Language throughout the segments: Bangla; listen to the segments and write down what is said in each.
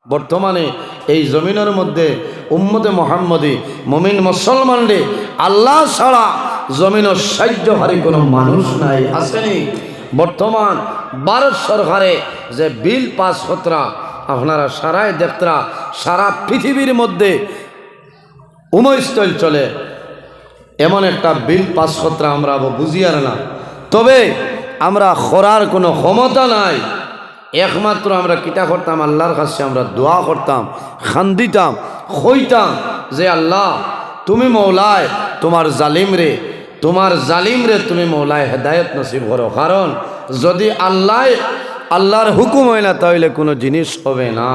বর্তমানে এই জমিনের মধ্যে উম্মতে মুহাম্মদী মুমিন মুসলমানরে আল্লাহ ছাড়া জমিনের সাহায্যকারী কোনো মানুষ নাই, আসেনি। বর্তমান ভারত সরকারে যে বিল পাস হতরা আপনারা সারাই দেখতরা, সারা পৃথিবীর মধ্যে উমৈস্থল চলে এমন একটা বিল পাস হতরা আমরা বুঝিয়ার না। তবে আমরা করার কোনো ক্ষমতা নাই। একমাত্র আমরা কিতা করতাম, আল্লাহর কাছে আমরা দোয়া করতাম, খান্দিতাম, হইতাম যে আল্লাহ তুমি মৌলায় তোমার জালিমরে তুমি মৌলায় হেদায়ত নসিব করো। কারণ যদি আল্লাহর হুকুম হয় না তাহলে কোনো জিনিস হবে না।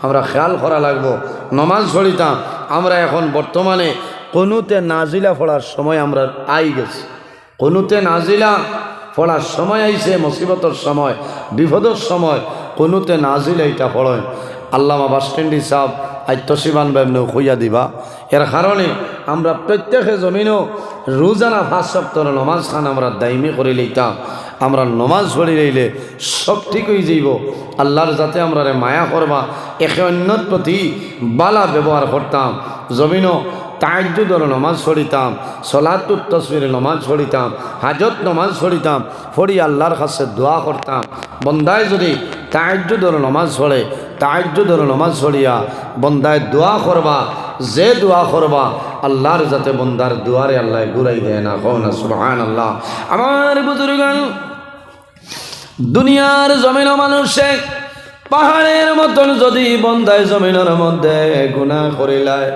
আমরা খেয়াল করা লাগবো। নমাজ পড়িতাম আমরা, এখন বর্তমানে কুনুতে নাজিলা পড়ার সময় আমরা গেছি। কুনুতে নাজিলা পড়ার সময় আইছে, মুসিবতর সময়, বিপদের সময় কুনুতে নাজিলা এটা পড়েন। আল্লামা বাসস্ট্যান্ডি সাহেব আত্মশিবান বাবনেও খুঁজা দিবা। এর কারণে আমরা প্রত্যেকে জমিনও রোজানা 5 সপ্তাহ নমাজ খান আমরা দায়মি করে লইতাম। আমরা নমাজ পড়ি রইলে সব ঠিক হয়ে যাইব। আল্লাহর যাতে আমরা মায়া করবা, একে অন্যর প্রতি বালা ব্যবহার করতাম। জমিনও তাহাজ্জুদের নমাজ পড়িতাম, সলাতুত তসবিরের নমাজ পড়িতাম, হাজত নমাজ পড়িতাম, পড়ি আল্লাহর কাছে দোয়া করতাম। বন্দায় যদি তাহাজ্জুদের নমাজ পড়ে, তাহাজ্জুদের নমাজ পড়িয়া বন্দায় দোয়া করবা, যে দোয়া করবা আল্লাহর যাতে বন্দার দুয়ারে আল্লাহ ঘুরাই দেয় না। কও না সুবহানাল্লাহ। আমার বুজুর্গান, দুনিয়ার জমিন মানুষে পাহাড়ের মতন যদি বন্দায় জমিনের মধ্যে গুনাহ করিলায়,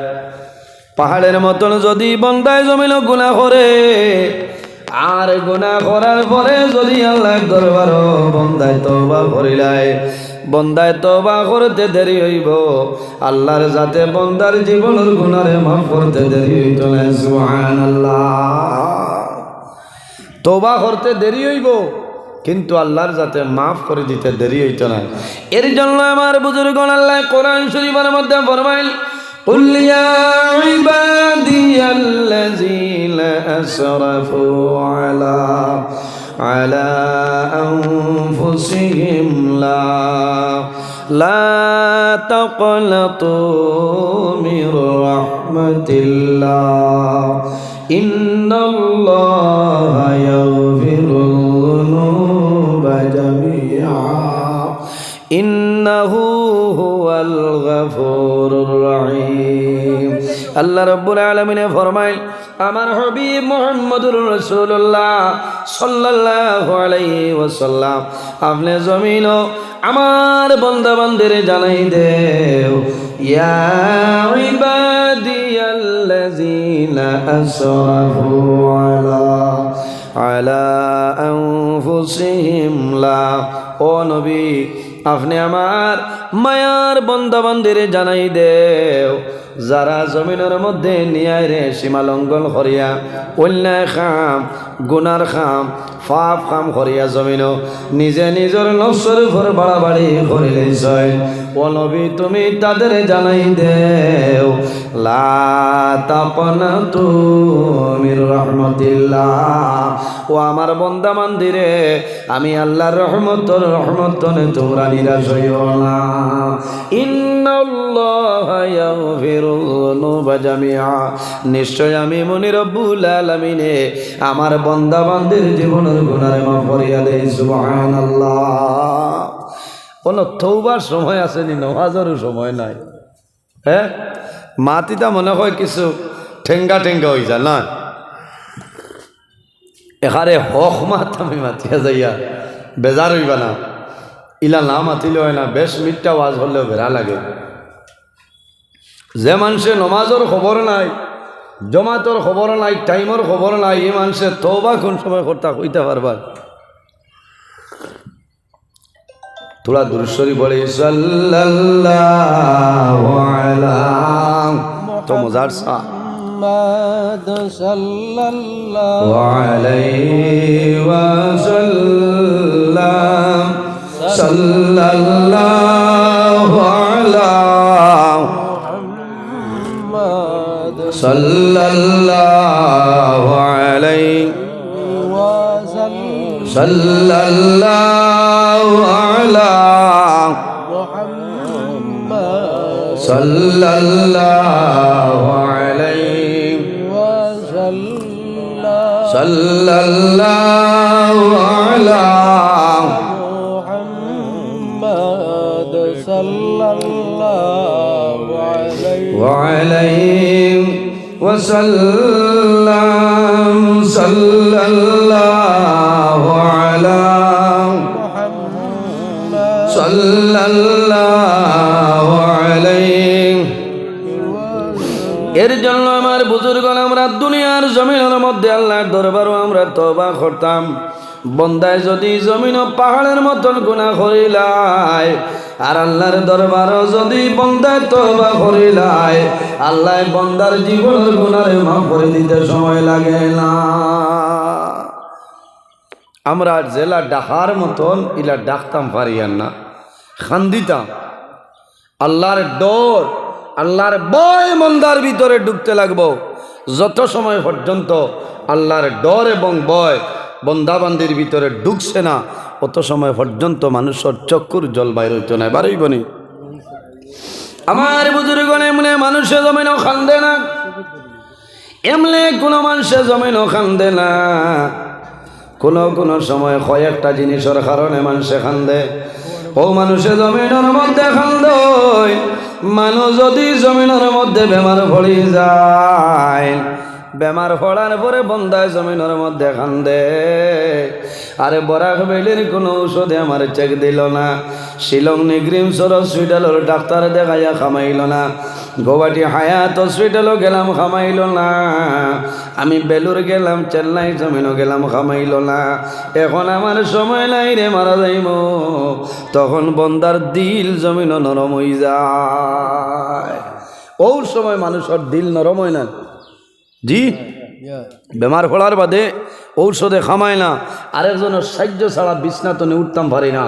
পাহাড়ের মতন যদি বন্দায় জমিন গুনাহ করে, আর গুনাহ করার পরে যদি আল্লাহ দরবার বন্দায় তওবা করিলায়, বন্দায় তওবা করতে দেরি হইব, আল্লাহর যাতে বন্দার জীবনের গুনারে মাফ করতে দেরি হইত না। সুবহানাল্লাহ। তওবা করতে দেরি হইব কিন্তু আল্লাহর যাতে মাফ করে দিতে দেরি হইত না। এর জন্য আমার বুজুর্গণ আল্লাহ কোরআন শরীফের মধ্যে ফরমাইল, قل يا عبادي الذين أسرفوا على أنفسهم لا تقنطوا من رحمة الله إن الله يغفر الذنوب جميعا إنه هو الغفور الرحيم। আল্লাহ রাব্বুল আলামিনে ফরমাইল, আমার হাবিব মুহাম্মদুর রাসূলুল্লাহ সাল্লাল্লাহু আলাইহি ওয়াসাল্লাম আপনি জমিনও আমার বান্দা বান্দিরে জানাই দেও, ইয়া ইবাদিয়াল্লাযীনা আসরাফু আলা আনফুসিহিম লা, ও নবী আপনি আমার মায়ার বান্দা বান্দিরে জানাই দেও, যারা জমিনের মধ্যে নিয়ায় রে সীমা লঙ্ঘন করিয়া অন্যায় খাম, গুনার খাম, পাপ খাম করিয়া জমিনও নিজে নিজের নফসের উপর বাড়াবাড়ি করিলেছে, ও নবী তুমি তাদের জানাই দেও, লা তাকনাতু মির রাহমাতিল্লাহ, ও আমার বান্দা বান্দিরে আমি আল্লাহর রহমতনে তোমরা নিরাশ হইও না। ইন্নাল্লাহা ইয়াগফিরুয যুনুবা জামিআ, নিশ্চয় আমি মনি রব্বুল আলামিনে আমার বান্দা বান্দির জীবনের গুনাহ মাফ করিয়া দেই। সুবহানাল্লাহ। কোনো তওবার সময় আসেনি, নামাজেরও সময় নাই। হ্যাঁ, মাতিটা মনে হয় কিছু ঠেঙ্গা হয়ে যায় না, এখানে হক মাত আমি মাতিয়া যাইয়া বেজার হইবা না, ইলা না মাতিলে হয় না, বেশ মিথ্যা ওয়াজ হলেও বেড়া লাগে। যে মানুষের নমাজের খবর নাই, জমাতর খবর নাই, টাইমের খবর নাই, এই মানুষের তওবা কোন সময় করতে কইতে পারবা। তোরা দুরূদ বলে সাল্লাল্লাহু আলাইহি তো মজার সা সাল্লাল্লাহু আলাইহি ওয়াসাল্লাম, সাল্লাল্লাহু আলা মুহাম্মাদ, সাল্লাল্লাহু আলাইহি ওয়াসাল্লাম, সাল্লাল্লাহু আলা মুহাম্মাদ। সাল্লাল্লাহু আলাইহি ওয়াসাল্লাম সাল্লাল্লাহু আলা মুহাম্মাদ সাল্লাল্লাহু আলাইহি ওয়া আলাইহি ওয়াসাল্লাম সাল্লাল্লাহু আলা মুহাম্মাদ সাল্লাল্লাহু আলাইহি। এর জন্য আমার বুজুর্গণ আমরা দুনিয়ার জমিনের মধ্যে আল্লাহর দরবারও আমরা তওবা করতাম। বন্দায় যদি জমিন পাহাড়ের মতন গুনাহ করিলাই আর আল্লাহর দরবারও যদি বন্দায় তওবা করিলাই, আল্লাহ বন্দার জীবনের গুনাহে মাফ করে দিতে সময় লাগে না। আমরা জেলা ডাকার মতন ইলা ডাকতাম পারিয়ান না, খান্দিতাম। আল্লাহর ডর আল্লাহর ভয় মন্দার ভিতরে ঢুকতে লাগবো। যত সময় পর্যন্ত আল্লাহর ডর এবং ভয় বন্দাবান্দির ভিতরে ঢুকছে না, অত সময় পর্যন্ত মানুষের চক্ষুর জল বাইর হইতো না, বারইব নি। আমার বুজুর্গণ এমনি মানুষে জমিনও খান্দে না, এমনি কোনো মানুষে জমিনও খান্দে না। কোনো সময় কয়েকটা জিনিসের কারণে মানুষে খান্দে। ও মানুষে জমিনের মধ্যে খান্দয়, মানুষ যদি জমিনের মধ্যে বেমার পড়ি যায়, বেমার পড়ার পরে বন্দায় জমিনের মধ্যে খান্দে। আরে বরাক বেলির কোনো ঔষধে আমার চেক দিল না, শিলং নিগ্রিমসর হসপিটালের ডাক্তার দেখাইয়া খামাইল না, গৌহাটি হায়াত হসপিটালও গেলাম খামাইল না, আমি বেলুর গেলাম, চেন্নাই জমিনও গেলাম খামাইল না। এখন আমার সময় নাই রে মারা যাইব, তখন বন্দার দিল জমিনও নরম হয়ে যায়। ওর সময় মানুষের দিল নরম হয় না জি। বেমার পড়ার বাদে ঔষধে খামায় না, আরেকজনের সাহায্য ছাড়া বিছনা তো উঠতাম পারি না।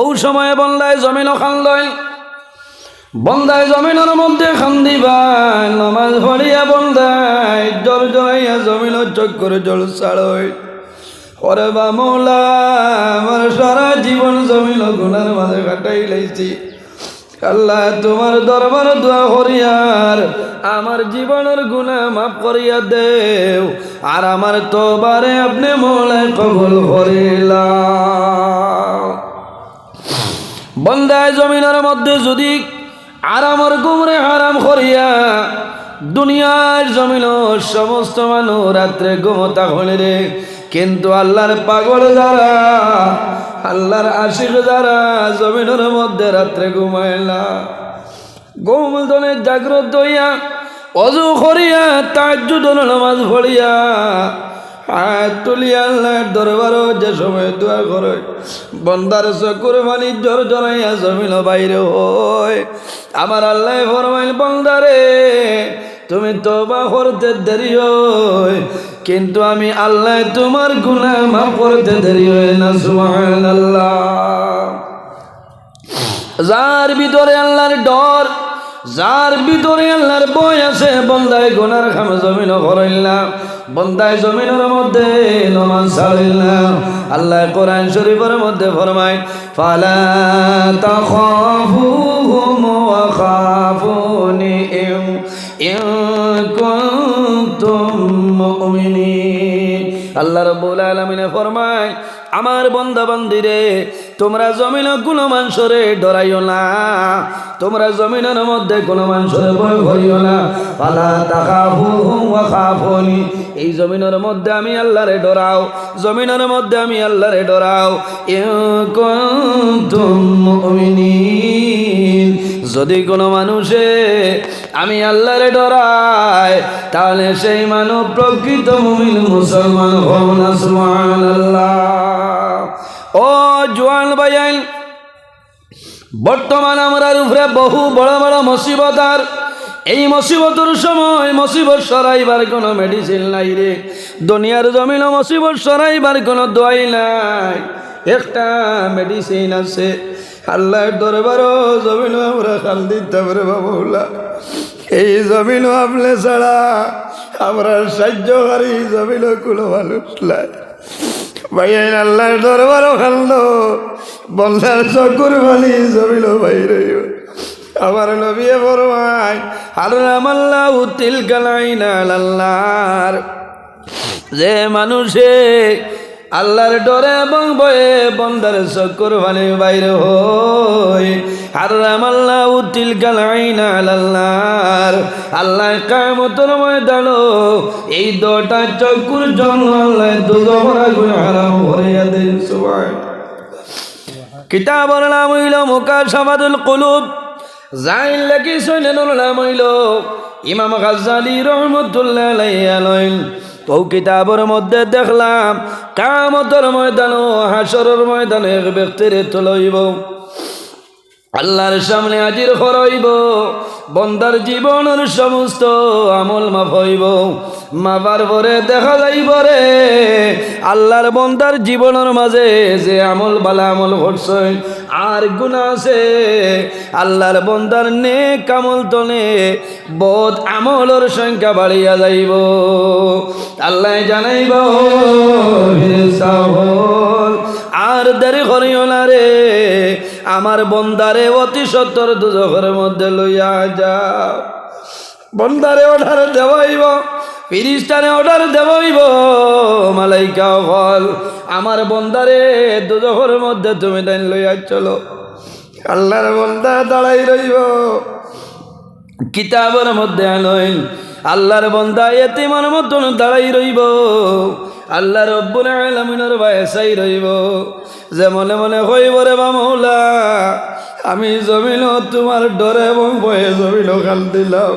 ওই সময়ে বন্দায় জমিনও খান্দয়, বন্দায় জমিনের মধ্যে খান্দিবাই, নামাজ পড়িয়া বন্দায় জল জড়াইয়া জমিনের চক্করে জল ছাড়ই। ওরে বা মৌলা, আমার সারা জীবন জমিন গুনার মাঝে কাটাই লাইছি। আল্লাহ তোমার দরবার দোয়া করিয়ার আমার জীবনের গুনাহ মাফ করিয়া দেও, আর আমার তওবারে আপনি মৌলায় কবুল করিলাম। বন্দায় জমিনের মধ্যে যদি আরামর গুমরে হারাম করিয়া দুনিয়ার জমিন সমস্ত মানুষ রাত্রে ঘুমতা হলে রে, কিন্তু আল্লাহর পাগল যারা, আল্লাহর আশিক যারা জমিনের মধ্যে রাত্রে ঘুমায় না, ঘুম দলে জাগ্রত হইয়া অজু করিয়া তাহাজ্জুদের নামাজ পড়িয়া হাত তুলিয়া আল্লাহর দরবারও যে সময় দোয়া করে বন্দার চকুর পানি জোর জড়াইয়া জমিন বাইরে হয়। আমার আল্লাহ ফরমাইল, বন্দারে তুমি তওবা করতে দেরি হয়, কিন্তু আমি আল্লাহ তোমার গুনাহ মাফ করতে দেরি হয় না। সুবহানাল্লাহ। যার ভিতরে আল্লাহর ডর, যার ভিতরে আল্লাহর ভয় আছে, বন্দায় গুনার খাম জমিন করাইল না, বন্দায় জমিনের মধ্যে নামাজ ছাড়িল না। আল্লাহ কোরআন শরীফের মধ্যে ফরমায়, ফালা তাখাফুহুম ওয়া খাফুনি ইন কুনতুম মুমিনিন। আল্লাহ রাব্বুল আলামিন ফরমায়, আমার বান্দা বান্দিরে তোমরা জমিন কোনো মানুষরে ডরাইও না, তোমরা জমিনের মধ্যে কোনো মানুষরে ভয় করিও না। ফালা তাখাফুহুম ওয়া খাফুনি, এই জমিনের মধ্যে আমি আল্লাহরে ডরাও, জমিনের মধ্যে আমি আল্লাহরে ডরাও। ইন কুনতুম মুমিনিন, যদি কোনো মানুষে আমি আল্লাহরে ডরায়, তাহলে সেই মানুষ প্রকৃত মুমিন মুসলমান হও না। সুবহানাল্লাহ। ও জোয়ান ভাইয়ান, বর্তমান আমরার উপরে বহু বড় বড় মুসিবত, আর এই মুসিবতের সময় মুসিবত সরাইবার কোনো মেডিসিন নাই রে। দুনিয়ার জমিন মুসিবত সরাইবার কোনো দোয়াই নাই, একটা মেডিসিন আছে। আল্লাহর দরবারও জমিন আমরা খাল দিতে পারে বাবুলা, এই জমিন আপনি ছাড়া আমরা সাহায্যকারী জমিন কোনো মানুষ নাই। ভাইয়া আল্লাহর দরবারও খাল বন্ধার চকুর বালি জমিন বাইরে, আমার নবী ফরমায় হারামাল্লাহু তিলকাল আইনা আলাল্লাহ, যে মানুষে আল্লাহর ডরে এবং ভয়ে বন্দার চক্ষুর পানি বাইরে হয়, হারামাল্লাহু তিলকাল আইনা আলাল্লাহ, আল্লাহ কিয়ামতের ময়দানে এই দুটা চক্ষুর জন্য আল্লাহ দুজখের আগুন হারাম করে দেন। সুবহানাল্লাহ। কিতাবের নাম হইল মুকাশাফাতুল কুলুব, যাইল লাগি সৈনের নাম হইল ইমাম গাজ্জালী রহমতুল্লাহ আলাইহি। তো কিতাবের মধ্যে দেখলাম কিয়ামতের ময়দানে হাসরের ময়দানে এক ব্যক্তিরে তুলইব, আল্লাহর সামনে হাজির করাইব, বন্দার জীবনের সমস্ত আমল মাফ হইব। মাফার পরে দেখা যাইব রে আল্লাহর বন্দার জীবনের মাঝে যে আমল বালা আমল করছে আর গুনাহ আছে, আল্লাহর বন্দার নেক আমল তনে বদ আমলের সংখ্যা বাড়িয়া যাইব। আল্লাহ জানাইব ফেরেশতা হল আর দেরি করিও না রে, আমার বন্দারে অতি সত্তর দুজখের মধ্যে লইয়া যাও। বন্দারে অর্ডার দেওয়াইব, ফেরেশতারে অর্ডার দেওয়াইব, মালাইকা হল আমার বন্দারে দুজখের মধ্যে তুমি দেন লইয়া চলো। আল্লাহর বন্দা দাঁড়াই রইব, কিতাবের মধ্যে আনইন আল্লাহর বন্দা এতিমের মতন দাঁড়াই রইব, আল্লাহ রব্বুল আলামিনের ভয়ে চাই রইব, যে মনে মনে কইব রে বা মৌলা আমি জমিন তোমার ডরে এবং ভয়ে জমিন কান্দিলাম,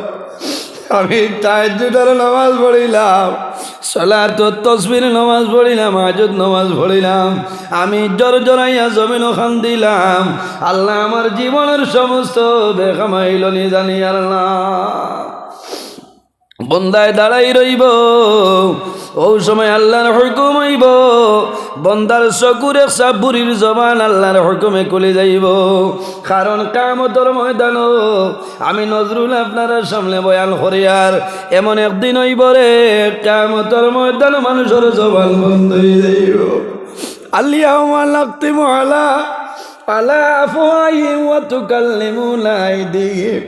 আমি তাহাজ্জুদের নামাজ পড়িলাম, সালাতুত তাসবিহ নামাজ পড়িলাম, হাজত নামাজ পড়িলাম, আমি জোর জোরাইয়া জমিন কান্দিলাম। আল্লাহ আমার জীবনের সমস্ত বেকামাইল নি জানি আল্লাহ। বন্দায় দাঁড়াই রইব, ওই সময় আল্লাহর হুকুম হইব, বন্দার চকুর এক চাপ বুড়ির জবান আল্লাহর হুকুমে খুলে যাইব। কারণ কিয়ামতের ময়দান আমি নজরুল আপনার সামনে বয়ান করিয়ার এমন একদিন হইব রে কিয়ামতের ময়দান মানুষের জবান বন্ধ হয়ে যাইব। আলিয়াউমা নাখতিমু আলা আফওয়াহিহিম ওয়া তুকাল্লিমুনা আইদিহিম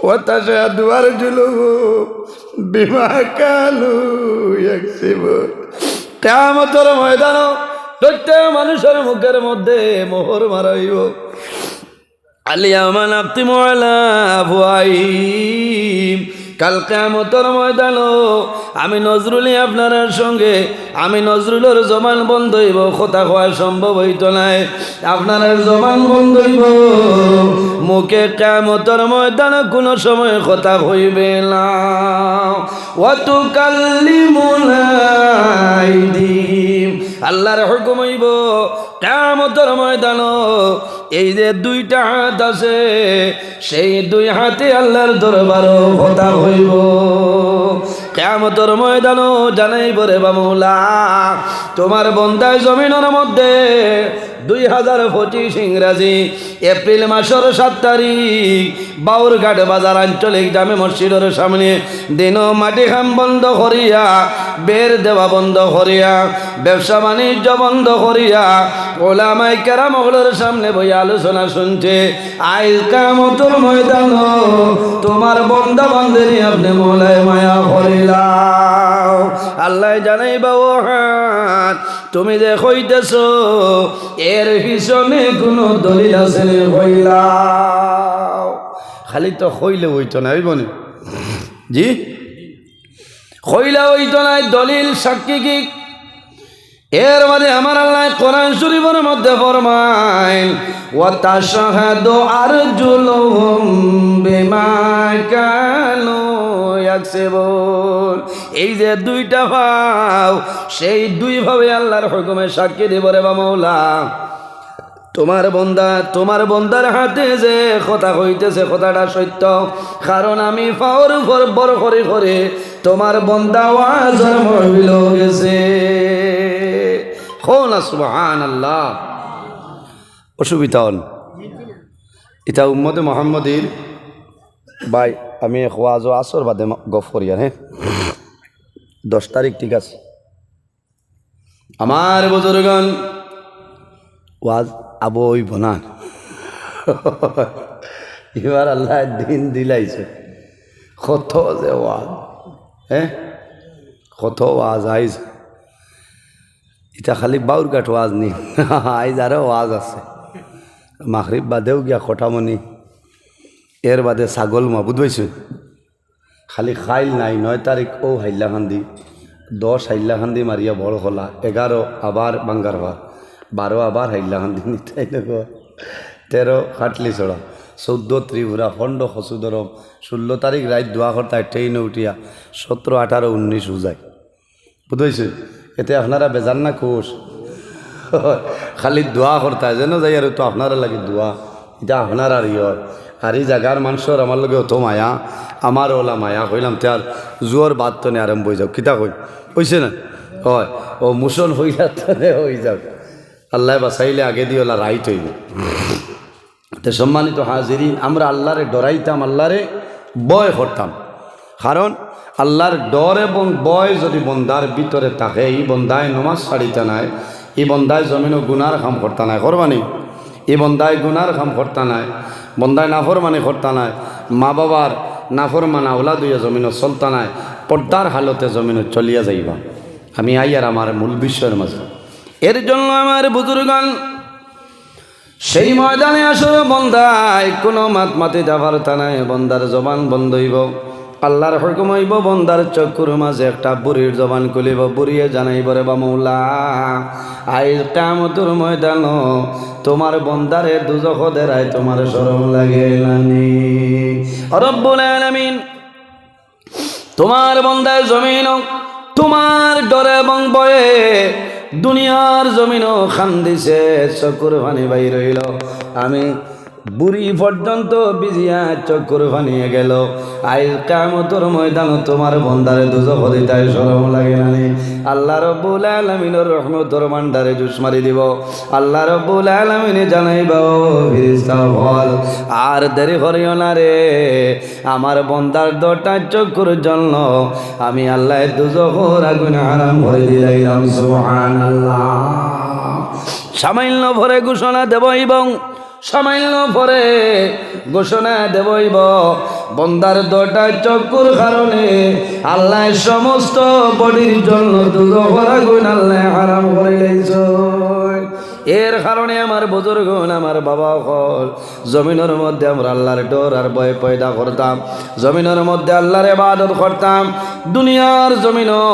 ওয়া তাশহাদু আরজুলুহুম বিমা কানু ইয়াকসিবুন। কিয়ামতের ময়দান প্রত্যেক মানুষের মুখের মধ্যে মোহর মারাইব। আলিয়াউমা নাখতিমু আলা আফওয়াহিহিম, কাল কিয়ামতের ময়দান আমি নজরুলি আপনার সঙ্গে আমি নজরুলের জবান বন্ধ হইব, কথা কওয়া সম্ভব হইত নাই, আপনার জবান বন্ধ হইব, মুখে কিয়ামতের ময়দান কোনো সময় কথা হইবে না। ওয়া তুকাল্লিমুনা আইদিহিম, আল্লাহর হুকুম হইব কিয়ামতের ময়দান এই যে দুইটা হাত আছে সেই দুই হাতে আল্লাহর দরবারও কথা হইব। কিয়ামতের ময়দান জানাইব রে বা মওলা তোমার বন্দায় জমিনের মধ্যে 2025 ইংরাজি এপ্রিল মাসের 7 তারিখ বাউরঘাট বাজার আঞ্চলিক জামে মসজিদের সামনে দিন মাটি খাম বন্ধ করিয়া, বের দেওয়া বন্ধ করিয়া, ব্যবসা বাণিজ্য বন্ধ করিয়া ওলামায়ে কেরাম ওগুলোর সামনে বই আলোচনা শুনছে। আইজ কিয়ামতের ময়দান তোমার বন্দা বান্দেরই আপনি মওলায় মায়া করিলাও। আল্লাহ জানাইবা ও হাত তুমি যে কইতেছ এর পিছনে কোনো দলিল আছে নি কইলাও। খালি তো কইলে হইতো না, হইব না জি, কইলা হইতো না, দলিল সাক্ষী কি? এর মানে আমার আল্লাহ কোরআন শরীফের মধ্যে ফরমায় ওয়া তাশহাদু আরজুলুহুম বিমা কানু ইয়াকসিবুন। এই যে দুইটা ভাব সেই দুই ভাবে আল্লাহর হুকুমে সাক্ষী দিব রে বা মওলা তোমার বন্দার হাতে যে কথা হইতেছে কথাটা সত্য, কারণ আমি পাওয়ার উপর বড় করে করে তোমার বন্দা ওয়াজের মহফিল গেছে। না সুবহানাল্লাহ। অসুবিধা হন এটা উম্মতে মুহাম্মদীর ভাই আমি ওয়াজ ও আসর বাদে গফ করি, হ্যাঁ 10 তারিখ ঠিক আছে। আমার বুজুর্গণ ওয়াজ আবু হইব না এবার আল্লাহ দিন দিলাইছে কত যে ওয়াজ, হ্যাঁ কত ওয়াজ আইজ। এটা খালি বাউরঘাট ওয়াজ নি, আইজ আরও ওয়াজ আছে। মাগরিব বাদেও গিয়া খটামনি, এর বাদে ছাগল মা বুঝবাইছো। খালি খাইল নাই 9 তারিখ ও হাইলাকান্দি, 10 হাইলাকান্দি মারিয়া বড় হলা, 11 আবার বাঙ্গার হওয়া, 12 আবার হাইলাকান্দি নিতাই, 13 খাটলি ছড়া, 14 ত্রিপুরা, 15 খসুদরম, 16 তারিখ রাত দোয়া করতায় ট্রেনে উঠিয়া, 17, 18, 19 উজায় বুঝবাইছো। এতে আপনারা বেজান না খুশ, খালি দোয়া করতায় যেন যাই আর তো আপনারা লাগে দোয়া, এটা আপনার আর ইয়র। আর এই জায়গার মানুষের আমার লগে অত মায়া, আমার ওলা মায়া কইলাম তার জোর বাদ তো নে আরম্ভ হয়ে যাও, কিতা কই কইছে না হয় ও মুসন হইয়া তনে হয়ে যাও, আল্লাহ বাসাইলে আগে দিয়ে ওলা রাইট হইব। তো সম্মানিত হাজিরিন, আমরা আল্লাহরে ডরাইতাম, আল্লাহরে ভয় করতাম, কারণ আল্লাহর ডর এবং ভয় যদি বন্দার ভিতরে থাকে, এই বন্দায় নমাজ ছাড়িতে নাই, এই বন্দায় জমিনও গুনার কাম করতা নাই, করবানি এই বন্দায় গুনার কাম করতা নাই, বন্দায় নাফরমানি করতা নাই, মা বাবার নাফরমানা ওলা দুইয়া জমিনও চলতা নাই, পর্দার হালতে জমিনও চলিয়া যাইবা। আমি আই আর আমার মূল বিষয়ের মাঝে, এর জন্য আমার বুজুর্গান সেই ময়দানে আসলে বন্দায় কোনো মাত মাতি দেওয়ার তা নাই, বন্দার জবান বন্ধ হইব, আল্লাহর হুকুম হইব, বন্দার চক্ষুর মাঝে একটা বুড়ির জবান খুলিব, বুড়িয়ে জানাইব রে বা মৌলা আইজ কিয়ামতের ময়দান তোমার বন্দারে দুজখ দেরায় তোমার শরম লাগে নানি। রব্বুল আলামিন তোমার বন্দায় জমিন তোমার ডরে এবং ভয়ে দুনিয়ার জমিনও খান দিছে, চকুর পানি বাইর হইল, আমি বুড়ি পর্যন্ত বিজিয়া চকুর পানিয়ে গেল, আইজ কিয়ামতের ময়দান তোমার বন্দারে দুজখ দিতায় শরম লাগে না। আল্লাহ রব্বুল আলামিনের রহমতের ভান্ডারে জুস মারি দিব, আল্লাহ রব্বুল আলামিনে জানাইব ফেরেশতা বল আর দেরি করিও না রে, আমার বন্দার দটা চকুর জন্য আমি আল্লাহ দুজখের আগুন হারাম করে দিলাম। সুবহানাল্লাহ। সামান্য ভরে ঘোষণা দেব এবং সামান্য পরে ঘোষণা দেবইব, বন্দার দটা চক্ষুর কারণে আল্লাহ সমস্ত বডির জন্য দুজখের আগুন আল্লাহ হারাম করে দিয়েছে। এর কারণে আমার বুজুর্গ আমার বাবা হল জমিনের মধ্যে আমরা আল্লাহর ডর আর ভয় পয়দা করতাম, জমিনের মধ্যে আল্লাহর ইবাদত করতাম, দুনিয়ার জমিনও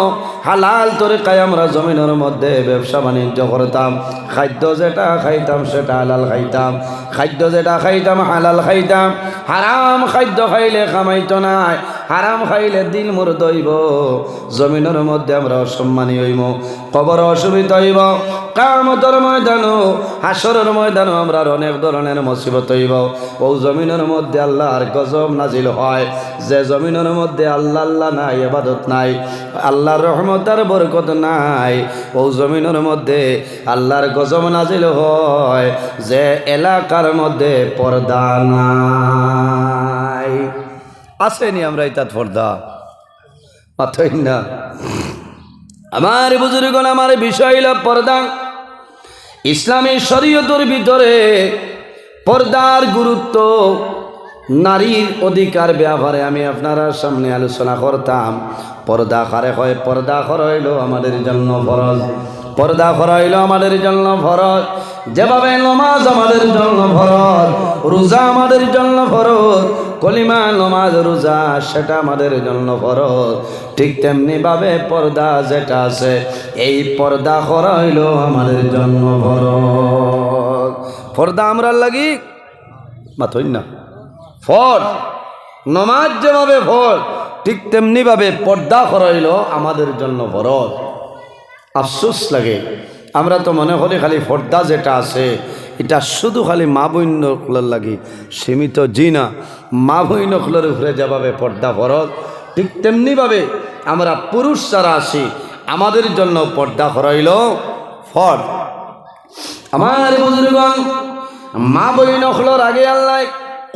হালাল তরিকায় আমরা জমিনের মধ্যে ব্যবসা বাণিজ্য করতাম, খাদ্য যেটা খাইতাম সেটা হালাল খাইতাম, খাদ্য যেটা খাইতাম হালাল খাইতাম, হারাম খাদ্য খাইলে কামাইতো নাই, হারাম খাইলে দিল মোর দইব, জমিনের মধ্যে আমরা অসম্মানী হইব, কবর অসুবিধা হইব, কিয়ামতের ময়দানও হাসরের ময়দানও আমরা অনেক ধরনের মুসিবত হইব। ও জমিনের মধ্যে আল্লাহর গজব নাজিল হয়, যে জমিনের মধ্যে আল্লাহ আল্লাহ নাই, ইবাদত নাই, আল্লাহর রহমত আর বরকত নাই, ও জমিনের মধ্যে আল্লাহর গজব নাজিল হয়, যে এলাকার মধ্যে পর্দা নাই। আসেনি আমরা এটা পর্দা মাথই না। আমার বুজুর্গ আমার বিষয় হল পর্দা। ইসলামী শরীয়তের ভিতরে পর্দার গুরুত্ব, নারীর অধিকার ব্যাপারে আমি আপনারা সামনে আলোচনা করতাম। পর্দা কারে হয়? পর্দা করা হইল আমাদের জন্য ফরজ, পর্দা করা হইল আমাদের জন্য ফরজ। যেভাবে নামাজ আমাদের জন্য ফরজ, রোজা আমাদের জন্য ফরজ, কলিমা নামাজ রোজা সেটা আমাদের জন্য ফরজ, ঠিক তেমনি ভাবে পর্দা যেটা আছে এই পর্দা করা হইল আমাদের জন্য ফরজ। পর্দা আমরা লাগি মাথই না, ফরজ নামাজ যেভাবে ফরজ ঠিক তেমনি ভাবে পর্দা করা হইল আমাদের জন্য ফরজ। আফসোস লাগে, আমরা তো মনে করি খালি পর্দা যেটা আছে এটা শুধু খালি মা বইনগুলোর লাগি সীমিত। জি না, মা বইনগুলোর উপরে যেভাবে পর্দা ফরজ ঠিক তেমনিভাবে আমরা পুরুষ যারা আছি আমাদের জন্য পর্দা করাইল ফরজ। আমার বুজুর্গণ, মা বইনগুলোর আগে আল্লাহ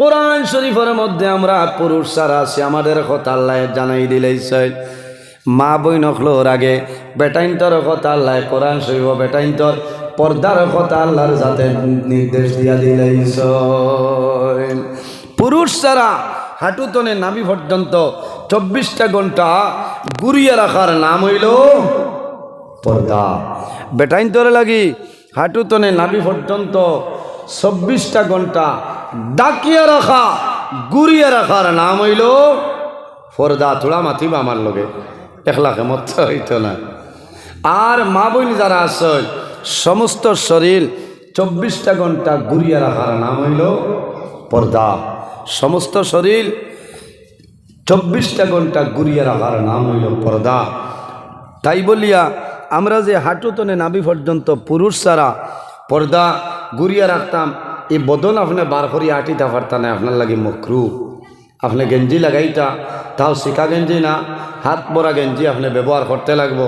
কোরআন শরীফের মধ্যে আমরা পুরুষ যারা আছি আমাদের কথা আল্লাহ জানাই দিলেছে। মা বই নখলোর আগে বেটাইন্তর কথা আল্লাহ কোরআন শরীফ বেটাইন্তর পর্দার কথা আল্লাহর যাতে নির্দেশ দিয়া দিলেছ। পুরুষ ছাড়া হাঁটুতনে নাভি পর্যন্ত 24টা ঘন্টা ঘুরিয়ে রাখার নাম হইল পর্দা। বেটাইন তোরে লাগি হাঁটুতনে নাভি পর্যন্ত 24টা ঘন্টা ডাকিয়ে রাখা ঘুরিয়ে রাখার নাম হইল পর্দা। তোরা মাতিবা আমার লগে একলাখে মত হইতো না। আর মা বোন যারা আছে সমস্ত শরীর 24টা ঘন্টা ঘুরিয়ে রাখার নাম হইল পর্দা। সমস্ত শরীর 24টা ঘন্টা ঘুরিয়ে রাখার নাম হইল পর্দা। তাই বলিয়া আমরা যে হাঁটুতনে নাভি পর্যন্ত পুরুষ ছাড়া পর্দা ঘুরিয়ে রাখতাম, এই বদল আপনি বার করিয়া আটিতে পারতা না, আপনার লাগে মকরু। আপনি গেঞ্জি লাগাইতা, তাও শিকা গেঞ্জি না, হাত পরা গেঞ্জি আপনি ব্যবহার করতে লাগবো।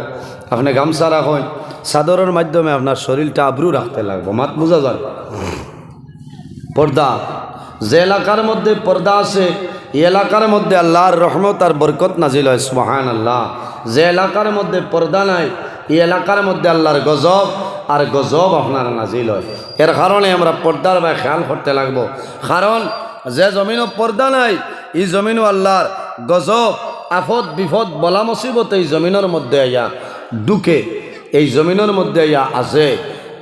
আপনি গামছা রাখেন, চাদরের মাধ্যমে আপনার শরীরটা আবরু রাখতে লাগবো। মাত বোঝা যায়? পর্দা যে এলাকার মধ্যে পর্দা আছে, এই এলাকার মধ্যে আল্লাহর রহমত আর বরকত নাজিল হয়। সুবহানাল্লাহ। যে এলাকার মধ্যে পর্দা নাই, এই এলাকার মধ্যে আল্লাহর গজব আর গজব আপনার নাজিল হয়। এর কারণে আমরা পর্দার বা খেয়াল করতে লাগবো। কারণ যে জমিনও পর্দা নাই, এই জমিনও আল্লাহর গজব আফত বিপদ বলা মুসিবত এই জমিনের মধ্যে আইয়া ঢুকে, এই জমিনের মধ্যে আইয়া আছে।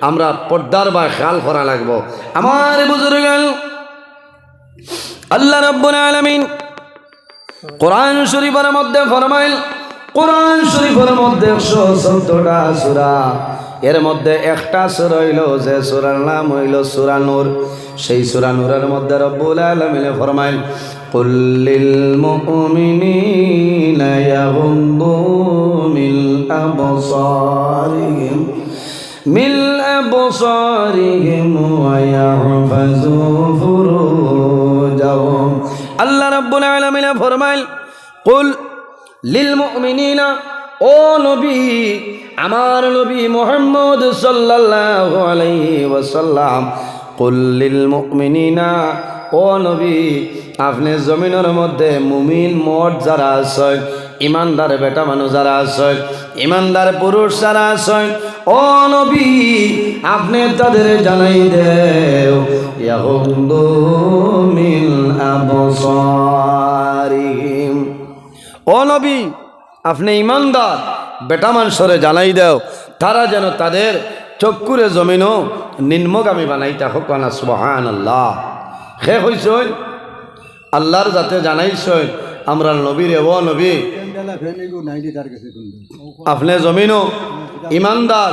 আমরা পর্দার বা খেয়াল করা লাগবো। আমার বুজুর্গ আল্লাহ রাব্বুল আলামিন কোরআন শরীফের মধ্যে ফরমাইল, কোরআন শরীফের মধ্যে 114টা সূরা, এর মধ্যে একটা সূরা হইল যে সূরার নাম হইল সূরা নূর। সেই সূরা নূরের মধ্যে রব্বুল আলামিন ফরমাইল, কুল লিল মুমিনিনা ইয়াগুদ্দু মিন আবসারিহিম ওয়া ইয়াহফাযু ফুরুজাহুম। আল্লাহ রাব্বুল আলামিন ফরমাইল, কুল লিল মুমিনিনা, ও নবী, আমার নবী মুহাম্মদ সাল্লাল্লাহু আলাইহি ওয়াসাল্লাম, কুল লিল মুমিনিনা, ও নবী, আপনি জমিনের মধ্যে মুমিন মোট যারা আছে, ইমানদার বেটা মানুষ যারা আছে, ইমানদার পুরুষ যারা আছে, ও নবী আপনি তাদের জানাই দেও, ইয়াগুদ্দু মিন আবসারিহিম, ও নবী আপনি ইমানদার বেটা মানুষরে জানাই দেও, তারা যেন তাদের চক্ষুরে জমিনও নিম্নগামী বানাইতা হোক না। সুবহানাল্লাহ। হে হইছই আল্লাহর যাতে জানাইছই আমরা নবীর ও নবী আপনি জমিনও ইমানদার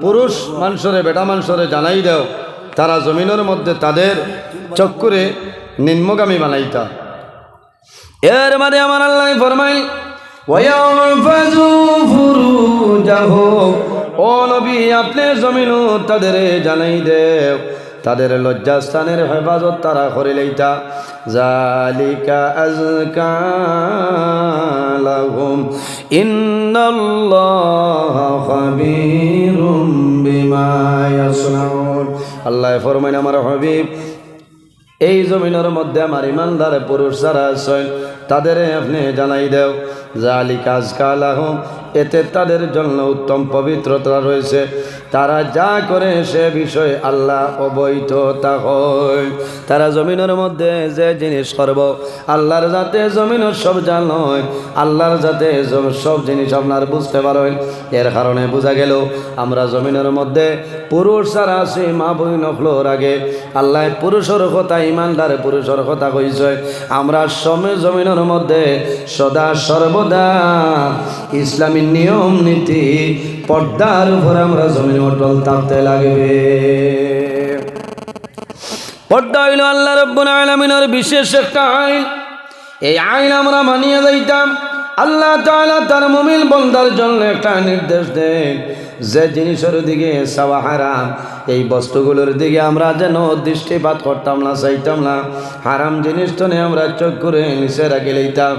পুরুষ মানুষরে বেটা মানুষরে জানাই দেও, তারা জমিনের মধ্যে তাদের চক্ষুরে নিম্নগামী বানাইতা। এর মাঝে আমার আল্লাহ ফরমাইল, ওয়ায়াহফাযু ফুরুজাহুম, ও নবী আপনি জমিনও তাদের জানাই দেও, তাদের লজ্জাস্থানের হেফাজত তারা করে লইতা। যালিকা আযকা লাহুম ইন্নাল্লাহা খাবীরুম বিমা ইয়াসনাউন। আল্লাহ ফরমায়, আমার হাবিব এই জমিনের মধ্যে আমার ইমানদার পুরুষ যারা আছেন তাদের আপনি জানাই দেও, যালিকা আযকা লাহুম, এতে তাদের জন্য উত্তম পবিত্রতা রয়েছে, তারা যা করে সে বিষয়ে আল্লাহ অবৈধতা হয়। তারা জমিনের মধ্যে যে জিনিস করব আল্লাহর যাতে জমিনের সব জানয়, আল্লাহর যাতে সব জিনিস আপনার বুঝতে পারেন। এর কারণে বোঝা গেল আমরা জমিনের মধ্যে পুরুষ যারা আছে মা বোন ফ্লোর আগে আল্লাহ পুরুষের কথা, ইমানদার পুরুষের কথা কইছে। আমরা সময় জমিনের মধ্যে সদা সর্বদা ইসলামী নিয়ম নীতি পর্দার উপর আমরা জমিন অটল থাকতে লাগবে। পর্দা হইল আল্লাহ রাব্বুল আলামিনের বিশেষ একটা আইন। এই আইন আমরা মানিয়ে যাইতাম। আল্লাহ তাআলা তার মুমিন বান্দার জন্য একটা নির্দেশ দেন, যে জিনিসের দিকে চাওয়া হারাম, এই বস্তুগুলোর দিকে আমরা যেন দৃষ্টিপাত করতাম না, চাইতাম না। হারাম জিনিস তো আমরা চোখ করে নিচে রাখি লইতাম।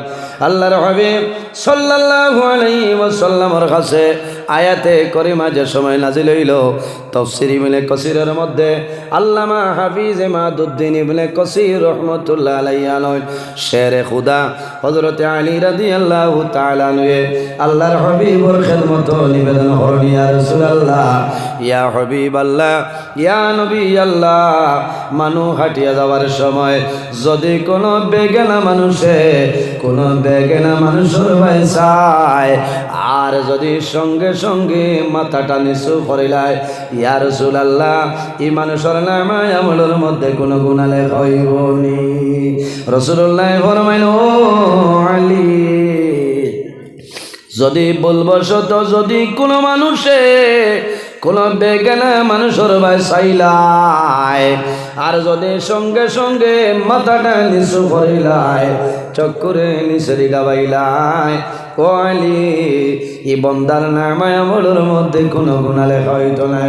আল্লাহর হাবিব সাল্লাল্লাহু আলাইহি ওয়াসাল্লামের কাছে আয়াতে করিমা যে সময় নাজিল হইল তাফসীর ইবনে কাসিরের মধ্যে আল্লামা হাফিজ ইমাদউদ্দিন ইবনে কাসির রাহমাতুল্লাহ আলাইহি শেরে খুদা হযরত আলী রাদিয়াল্লাহু তাআলা আনহু আল্লাহর হাবিবের খিদমত নিবেদন করেন ইয়া রাসূলুল্লাহ ইয়া হাবিবাল্লাহ ইয়া নবী আল্লাহ মানু হাঁটিয়া যাওয়ার সময় যদি কোনো বেগানা মানুষের ভাই চায় আর যদি সঙ্গে সঙ্গে মাথাটা নিচু করিলায় ইয়া রাসূলুল্লাহ এই মানুষের নামে আমলের মধ্যে কোনো গুনাহ লেখা হইব নি রাসূলুল্লাহ ফরমাইল ও আলী যদি বলবশত যদি কোনো মানুষে কোনো বেগানা মানুষের ভাই চাইলায় আর যদি সঙ্গে সঙ্গে মাথাটা নিচু করিলায় চক্করে নিচে গাবাইলায় ও আলী এই বন্দার নামে আমলের মধ্যে কোনো গুনাহ লেখা হইতো না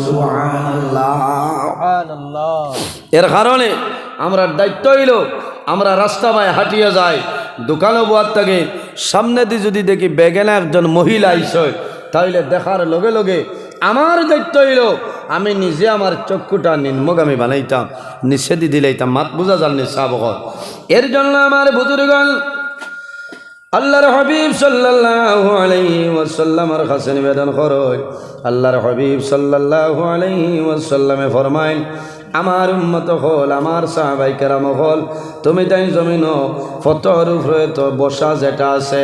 সুবহানাল্লাহ সুবহানাল্লাহ এর কারণে আমরা দায়িত্ব হইল আমরা রাস্তা বাই হাঁটিয়া যাই দোকানে বোয়ার থেকে সামনে দিয়ে যদি দেখি বেগানা একজন মহিলা আইসয় তাহলে দেখার লগে লগে আমার দায়িত্ব হইল আমি নিজে আমার চক্ষুটা নিম্নগামী বানাইতাম নিষেধি দিলাইতাম মাত বুঝা যান নিঃসাবকর এর জন্য আমার বুজুর্গণ আল্লাহর হাবিব সাল্লাল্লাহু আলাইহি ওয়াসাল্লামের কাছে নিবেদন করই আল্লাহর হাবিব সাল্লাল্লাহু আলাইহি ওয়াসাল্লামে ফরমাইন আমার উম্মত হল আমার সাহাবাই কেরাম হল তুমি তাই জমিন ফতর উপরে তো বসা যেটা আছে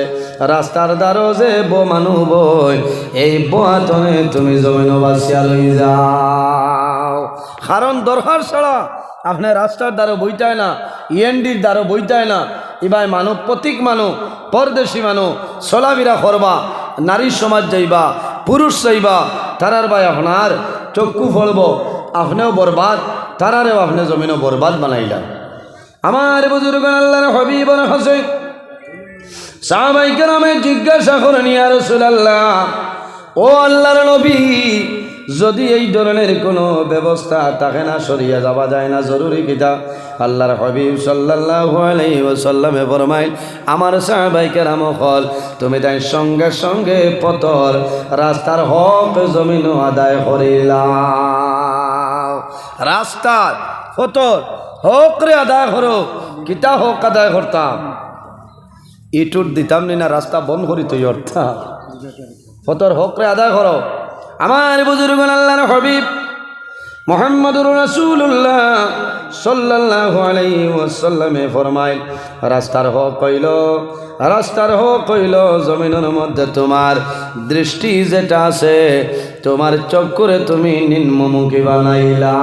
রাস্তার দ্বারো যে মানু বই এই বোয়াতনে তুমি জমিন বাসিয়া লই যাও কারণ দরকার ছাড়া আপনি রাস্তার দ্বারা বইটায় না ইএনডির দ্বারা বইটায় না এবার মানুষ প্রতীক মানুষ পরদেশি মানুষ চলাফেরা করবা নারী সমাজ যাইবা পুরুষ যাইবা তারার ভাই আপনার চক্ষু ফলব আপনিও বরবাদ তারারেও আপনি জমিনও বরবাদ বানাইলা আমার বুজুর্গ আল্লাহর হাবিবের কাছে সাহাবায়ে কেরামে জিজ্ঞাসা করেন ইয়া রাসূলুল্লাহ ও আল্লাহর নবী যদি এই ধরনের কোনো ব্যবস্থা থাকে না সরিয়ে যাওয়া যায় না জরুরি কিতা আল্লাহর হাবিব সাল্লাল্লাহু আলাইহি ওয়াসাল্লামে ফরমাইল আমার সাহাবায়ে কেরাম হল তুমি তাই সঙ্গে সঙ্গে পতর রাস্তার হক জমিন আদায় করিলা রাস্তার পতর হক রে আদায় করো কিতা হক আদায় করতাম ইটুট দিতাম না রাস্তা বন্ধ করিতে অর্থাৎ পতর হক রে আদায় করো আমার বুজুর্গ আল্লাহর হাবিব মুহাম্মদুর রাসূলুল্লাহ সাল্লাল্লাহু আলাইহি ওয়াসাল্লামে ফরমায় রাস্তার হক কইল জমিনের মধ্যে তোমার দৃষ্টি যেটা আছে তোমার চক্ষুরে তুমি নিম্নমুখী বানাইলা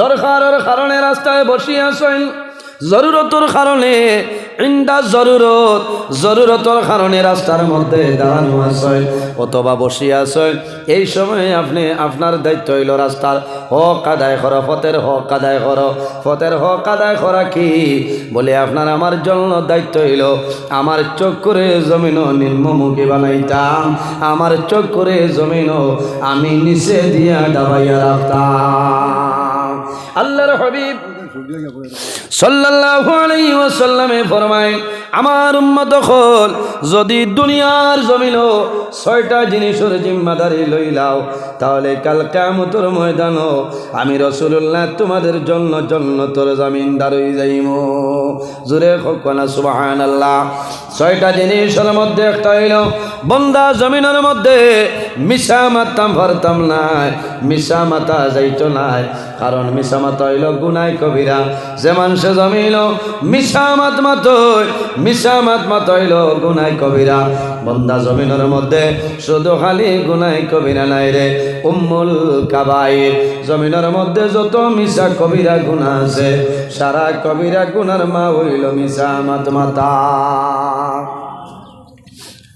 দরকারের কারণে রাস্তায় বসি আছেন জরুরতর কারণে ইন্দা জরুরতর কারণে রাস্তার মধ্যে দাঁড়ানো আছেন অথবা বসে আছেন এই সময় আপনি আপনার দায়িত্ব হইল রাস্তার হক আদায় করো ফতের হক আদায় করো ফতের হক আদায় করা কি বলে আপনার আমার জন্য দায়িত্ব হইল আমার চোখ করে জমিন নিম্নমুখী বানাইতাম আমার চোখ করে জমিন আমি নিচে দিয়া দাবাইয়া রাখতাম আল্লাহর হাবিব সাল্লাল্লাহু আলাইহি ওয়াসাল্লামে ফরমায় আমার উম্মত হল যদি দুনিয়ার জমিন 6টা জিনিসের জিম্মাদারি লইলাও তাহলে কাল কিয়ামতের ময়দানও আমি রাসূলুল্লাহ তোমাদের জন্য জান্নাতের জমিনদার হই যাইমু জোরে কনা সুবহানাল্লাহ 6টা জিনিসের মধ্যে একটা হইল বান্দা জমিনের মধ্যে মিশা মারতাম পারতাম না মিশা মাতা যাইতো না কারণ মিশা মাতা হইল গুনাহ কবিরা যে মানুষে জমিল মিশা মাত হইল গুনাহ কবিরা বান্দা জমিনের মধ্যে শুধু খালি গুনাহ কবিরা নাই রে উম্মুল কাবাইর জমিনের মধ্যে যত মিশা কবিরা গুনাহ আছে সারা কবিরা গুনার মা হইল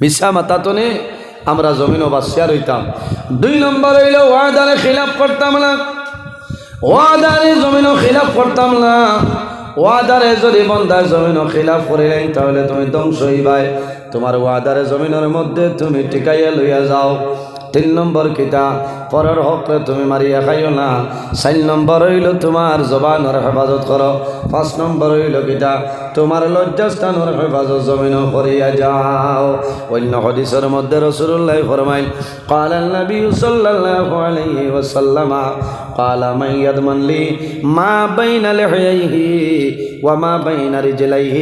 মিশা মাতা তো নে আমরা জমিনও বাসিয়া রইতাম 2 নম্বর হইল ওয়াদারে খিলাফ করতাম না ওয়াদারে জমিনও খিলাফ করতাম না ওয়াদারে যদি বান্দা জমিনও খিলাফ করিলেন তাহলে তুমি ধ্বংস হইবাই তোমার ওয়াদারে জমিনের মধ্যে তুমি টিকাইয়া লইয়া যাও তিন নম্বর কিতা পরের হকরে তুমি মারিয়া খাইও না। 4 নম্বর হইল তোমার জবানের হেফাজত করো। 5 নম্বর হইল কিতা তোমার লজ্জাস্থানের হেফাজত জমিন করিয়া যাও। অন্য হাদিসের মধ্যে রাসূলুল্লাহ ফরমাইল قال النبي صلى الله عليه وسلم قال من يضمن لي ما بين لحييه وما بين رجليه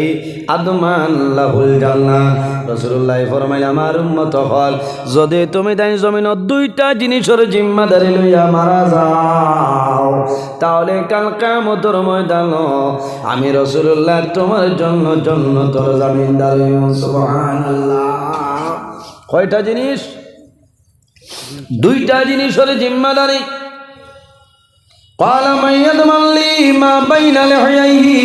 أضمن له الجنة। রাসূলুল্লাহ ফরমাইল আমার উম্মত হল যদি তুমি তাই জমিনের দুইটা জিনিসের জিম্মাদারি লইয়া মারা যাও তাহলে কাল কিয়ামতের ময়দানে আমি রাসূলুল্লাহ তোমার জন্য জান্নাতের জামিনদার। সুবহানাল্লাহ। কয়টা জিনিস? দুইটা জিনিসের জিম্মাদারি। ক্বালা মান ইয়াদমান লি মা বাইনা লিহয়াইহি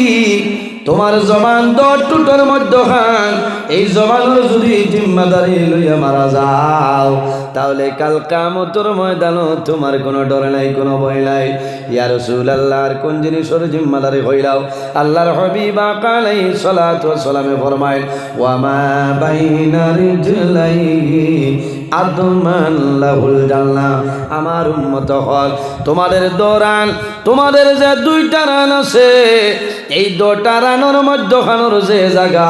তোমার জবান দর টুটার মধ্যখান এই জবানের যদি জিম্মাদারি লইয়া মারা যাও তাহলে কাল কিয়ামতের ময়দানে তোমার কোনো ডর নাই, কোনো ভয় নাই। ইয়া রাসূলুল্লাহর কোন জিনিসের জিম্মাদারি হইলাও? আল্লাহর হাবিব আলাইহিস সালাতু ওয়াস সালামে ফরমায় ওয়া মা বাইনা রিজলাইহি আদমান লাহুল জান্নাহ। আমার উম্মত হল তোমাদের দৌড়ান, তোমাদের যে দুইটা রান আছে এই দুইটা রানের মধ্যখানের যে জায়গা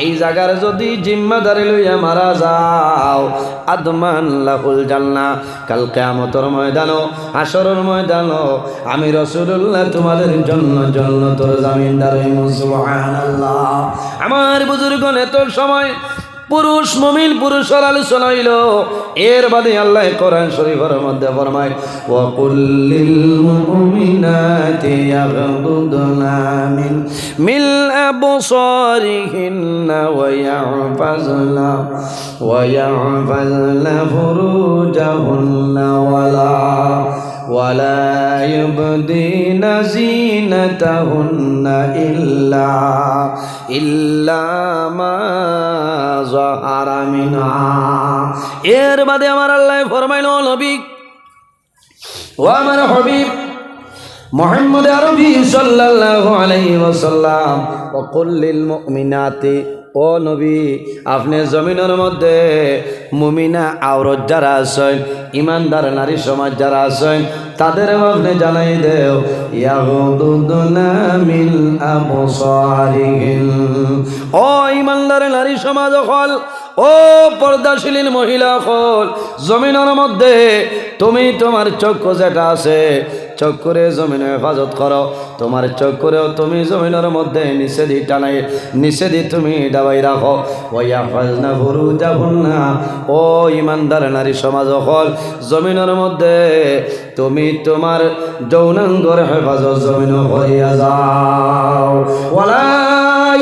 এই জায়গার যদি জিম্মাদারি লইয়া মারা যাও আদমান লাহুল জান্নাহ কাল কিয়ামতের ময়দানে হাশরের ময়দানে আমি রাসূলুল্লাহ তোমাদের জন্য জান্নাতের জামিনদার হইব। সুবহানাল্লাহ। আমার বুজুর্গণ এত সময় পুরুষ মুমিন পুরুষের আলোচনা হইল, এর বাদে আল্লাহ কোরআন শরীফের মধ্যে ফরমায় ওয়া কুল্লিল মুমিনাতি ইয়াগদুদনা মিল আবসারিহিন্না ওয়া ইয়াহফাজনা ফুরুজাহুন্না ওয়ালা يبدين زينتهن إلا ما ظهر منها। এর বাদে আমার আল্লাহ ফরমাইল নবী ও আমার হাবিব মুহাম্মদ আরবি সাল্লাল্লাহু আলাইহি ওয়াসাল্লাম ওয়া কুল লিল মুমিনাতি ও নবী আপনি জমিনের মধ্যে মুমিনা আওরত যারা আছেন ইমানদার নারী সমাজ যারা আছেন তাদের আপনি জানাই দেও ইয়াগুদুনা মিন আবসারিহিন। ও ইমানদার নারী সমাজ হল, ও পর্দাশীল মহিলা হল, জমিনের মধ্যে তুমি তোমার চক্ষু যেটা আছে চক্ষুরে জমিনে হেফাজত করো। তোমার চক্ষুরেও তুমি জমিনের মধ্যে নিষেধি টানাই নিষেধি তুমি দাবাই রাখো। ওয়াহফাজনা ফুরুজাহুন্না ও ইমানদার নারী সমাজ হল জমিনের মধ্যে তুমি তোমার যৌনাঙ্গর হেফাজত জমিন হইয়া যাও। ওয়ালা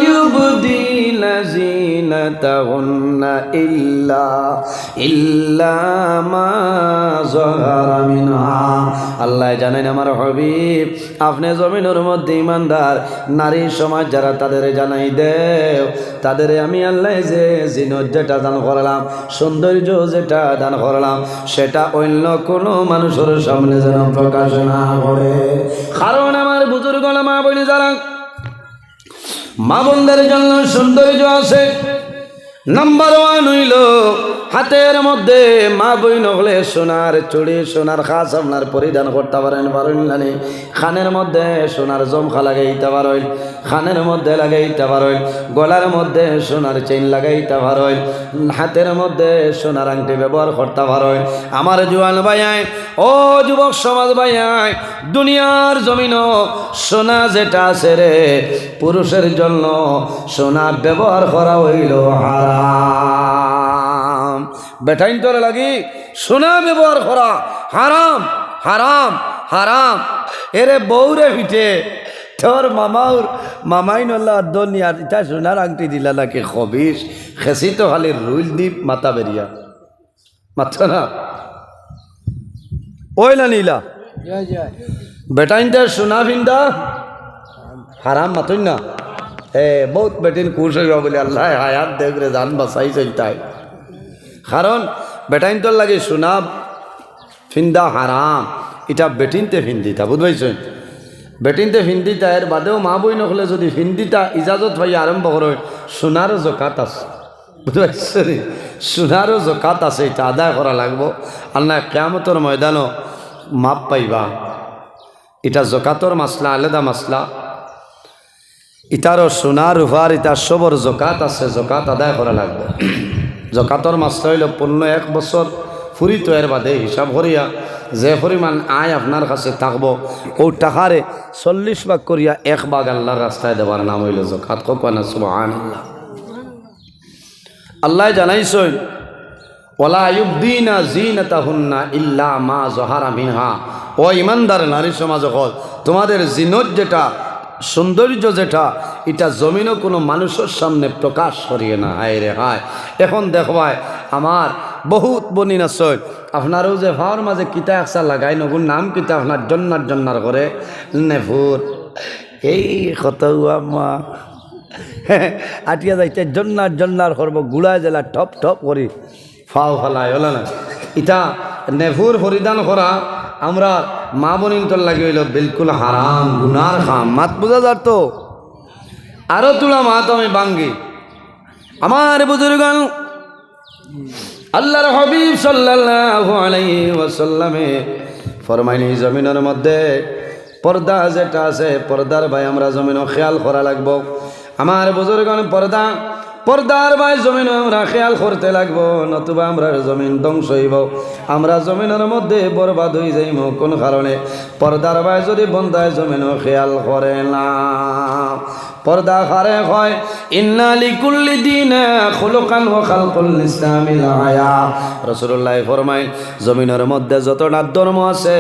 ইউবদিনা জিনাতাহুন্না ইল্লা মা যাহারা মিনহা। আল্লাহ জানেন আমার হাবিব আপনি জমিনের মধ্যে ইমানদার নারী সমাজ যারা তাদের জানাই দেও তাদের আমি আল্লাহ যে জিনত যেটা দান করলাম সৌন্দর্য যেটা দান করলাম সেটা অন্য কোনো মানুষের সামনে যেন প্রকাশ না করে। কারণ আমার বুজুর্গ মা বলি যারা মা বোনদের জন্য সৌন্দর্য আছে। নাম্বার 1 হইল হাতের মধ্যে মা বইন হলে সোনার চুড়ি সোনার খাস আপনার পরিধান করতে পারেন পারেন। খানের মধ্যে সোনার জমখা লাগাইতে পারেন, খানের মধ্যে লাগাইতে পারেন, গলার মধ্যে সোনার চেইন লাগাইতে পারেন, হাতের মধ্যে সোনার আংটি ব্যবহার করতে পারেন। আমার জোয়ান ভাইয়াই ও যুবক সমাজ ভাইয়াই দুনিয়ার জমিন সোনা যেটা আছে রে পুরুষের জন্য সোনা ব্যবহার করা হইল হারাম। বেটাইন তোর লাগি সোনা ব্যবহার করা হারাম হারাম হারাম। এরে বউরে পিঠে তোর মামাই নল্লা দনিয়ার ইটা সোনার আংটি দিলা নাকি খবিস খেসি তো খালি রুইল দ্বীপ মাথা বেরিয়া মাথা না ওইলা নীলা বেটাইনটা সোনা ভিন্দা হারাম মাথুন না। বহুত বেটিন খুশ হইব বলে আল্লাহ হায়াত দেখরে জান বাঁচাই চলতায়। কারণ বেটাইন তোর লাগে সোনা ফিন্দা হারাম এটা বেটিনতে ফিন্দিতা বুঝবাইছেন। বেটিনতে ফিন্দিতা এর বাদেও মা বই নকলে যদি ফিন্দিতা ইজাজত ভাই আরম্ভ করে সোনার জকাত আছে বুঝতে পারছি। সোনারও জকাত আছে, এটা আদায় করা লাগবো। আর না কিয়ামতের ময়দানও মাপ পাইবা। এটা জকাতর মাসলা, আলাদা মাসলা। ইটারও সোনার রূপার ইটার সবর জকাত আছে, জকাত আদায় করা লাগবে। জকাতর মাসলা হইল পূর্ণ 1 বছর ফুরি তৈয়ার বাদে হিসাব করিয়া যে পরিমাণ আয় আপনার কাছে থাকবো, ও টাকারে 40 ভাগ করিয়া 1 ভাগ আল্লাহর রাস্তায় দেওয়ার নাম হইল জকাত। কোনা সুবহানাল্লাহ। আল্লাহ জানাইছেন ওয়ালা ইউবদিনা জিনাতাহুন্না ইল্লা মা যহারা মিনহা। ও ইমানদার নারী সমাজ হল, তোমাদের জিনত যেটা, সৌন্দর্য যেটা, এটা জমিনও কোনো মানুষের সামনে প্রকাশ করিয়ে না। হায় রে হায়, এখন দেখবায় আমার বহুত বনিন আছে, আপনারও যে ভাওয়ার মাঝে কিতা একসা লাগাই নগুন নাম কিতা আপনার জন্নার করে নেফুর এই কত মা আটিয়া যাইতে জন্নার করবো, গুড়া জেলা টপ টপ করি ফাও ফালাই হল না। ইটা নেফুর পরিধান করা আমরা মা বোনিন তোর লাগে হইল বিলকুল হারাম, গুনার খাম। মাত বোঝা যার তো আরো তুলা মাত আমি বাঙ্গি। আমার বুজুর্গান আল্লাহর হাবিব সাল্লাল্লাহু আলাইহি ওয়াসাল্লামে ফরমাইনি জমিনের মধ্যে পর্দা যেটা আছে, পর্দার ভাই আমরা জমিনও খেয়াল করা লাগবো। আমার বুজুর্গান পর্দার ভাই জমিন আমরা খেয়াল করতে লাগবো, নতুবা আমরা জমিন ধ্বংস হইব, আমরা জমিনের মধ্যে বরবাদ হয়ে যাইব। কোন কারণে? পর্দার ভাই যদি বন্ধায় জমিনও খেয়াল করে না। পর্দা খারে হয় ইন্না লিকুল্লি দিন খুলুকান ওয়া খালকুল ইসলামিল হায়া। রাসূলুল্লাহ ফরমায় জমিনের মধ্যে যতটা ধর্ম আছে,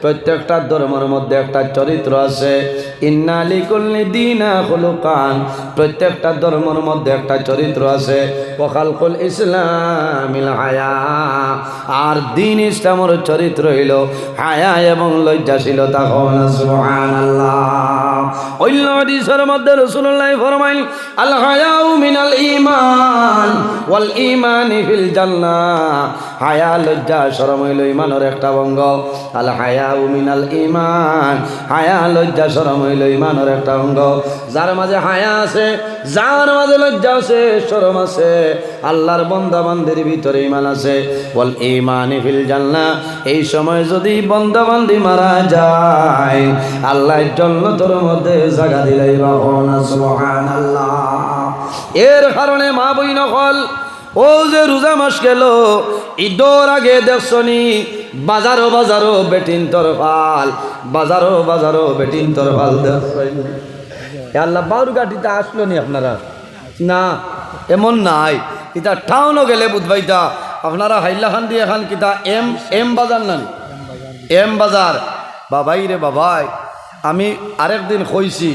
প্রত্যেকটা ধর্মের মধ্যে একটা চরিত্র আছে। ইন্না লিকুল্লি দিন খুলুকান, প্রত্যেকটা ধর্মের মধ্যে একটা চরিত্র আছে। ওয়া খালকুল ইসলামিল হায়া, আর দিন ইসলামের চরিত্র হইল হায়া এবং লজ্জাশীলতা। সুবহানাল্লাহ। অন্য হাদিসের মধ্যে রাসূলুল্লাহ ফরমাইল আল হায়াউ মিনাল ঈমান ওয়াল ঈমানি ফিল জান্নাহ। হায়া লজ্জা শরম হইল ঈমানের একটা অঙ্গ। আল হায়াউ মিনাল ঈমান, হায়া লজ্জা শরম হইল ঈমানের একটা অঙ্গ। যার মাঝে হায়া আছে, যার মাঝে লজ্জা আছে, শরম আছে, আল্লাহর বান্দা বান্দির ভিতরে ঈমান আছে। ওয়াল ঈমানি ফিল জান্নাহ, এই সময় যদি বান্দা বান্দি মারা যায়, আল্লাহ জান্নাতের মধ্যে জায়গা দিলাই বাহনা। সুবহানাল্লাহ। এর কারণে মা বই নকল ও যে রোজা মাস গেল, ঈদর আগে দেখছনি বাজারো বেটিন তরফাল, বাজারো বেটিন তরফাল। আল্লাহ বাউর গাড়িটা আসলো নি আপনারা? না, এমন নাই। এটা টাউনও গেলে বুধবাইতা আপনারা হাইলাখান দিয়ে এখান কিতা এম বাজার নান, এম বাজার। বাবাই রে বাবাই, আমি আরেকদিন কইছি,